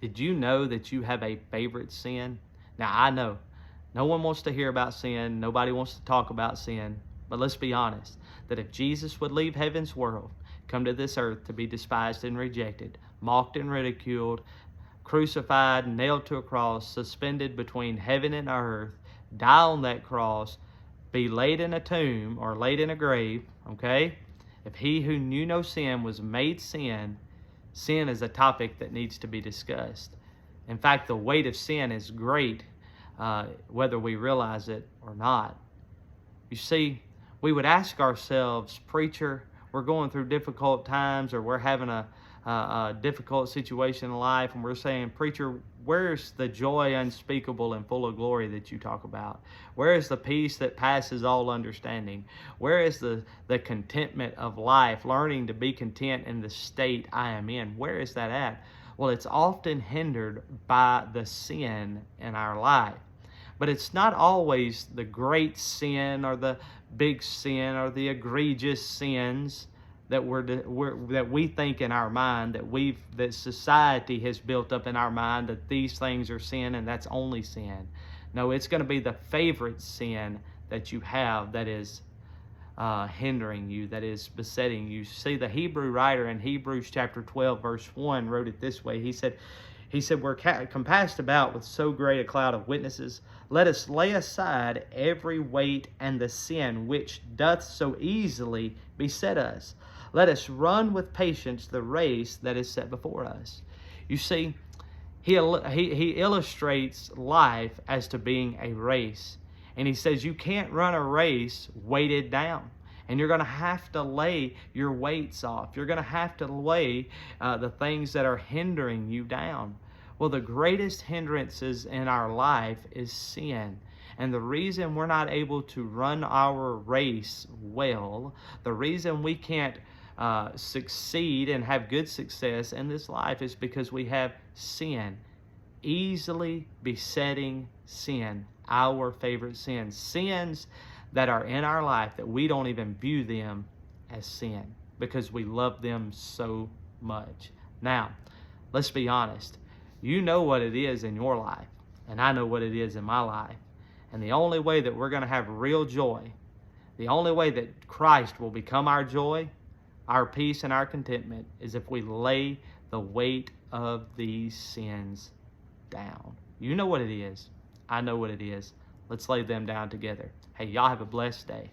Did you know that you have a favorite sin? Now, I know no one wants to hear about sin. Nobody wants to talk about sin. But let's be honest, that if Jesus would leave heaven's world, come to this earth to be despised and rejected, mocked and ridiculed, crucified, nailed to a cross, suspended between heaven and earth, die on that cross, be laid in a tomb or laid in a grave, okay? If he who knew no sin was made sin, sin is a topic that needs to be discussed. In fact, the weight of sin is great, whether we realize it or not. You see, we would ask ourselves, preacher, we're going through difficult times, or we're having a difficult situation in life, and we're saying, preacher, where's the joy unspeakable and full of glory that you talk about? Where is the peace that passes all understanding? Where is the contentment of life, learning to be content in the state I am in? Where is that at? Well, it's often hindered by the sin in our life. But it's not always the great sin or the big sin or the egregious sins that we think in our mind, that society has built up in our mind, that these things are sin and that's only sin. No, it's going to be the favorite sin that you have that is hindering you, that is besetting you. See, the Hebrew writer in Hebrews chapter 12, verse 1 wrote it this way. He said, we're compassed about with so great a cloud of witnesses. Let us lay aside every weight and the sin which doth so easily beset us. Let us run with patience the race that is set before us. You see, he illustrates life as to being a race. And he says you can't run a race weighted down. And you're going to have to lay your weights off. You're going to have to lay the things that are hindering you down. Well, the greatest hindrances in our life is sin. And the reason we're not able to run our race well, the reason we can't succeed and have good success in this life is because we have sin. Easily besetting sin, our favorite sins. Sins that are in our life that we don't even view them as sin because we love them so much. Now, let's be honest. You know what it is in your life, and I know what it is in my life. And the only way that we're going to have real joy, the only way that Christ will become our joy, our peace, and our contentment is if we lay the weight of these sins down. You know what it is. I know what it is. Let's lay them down together. Hey, y'all have a blessed day.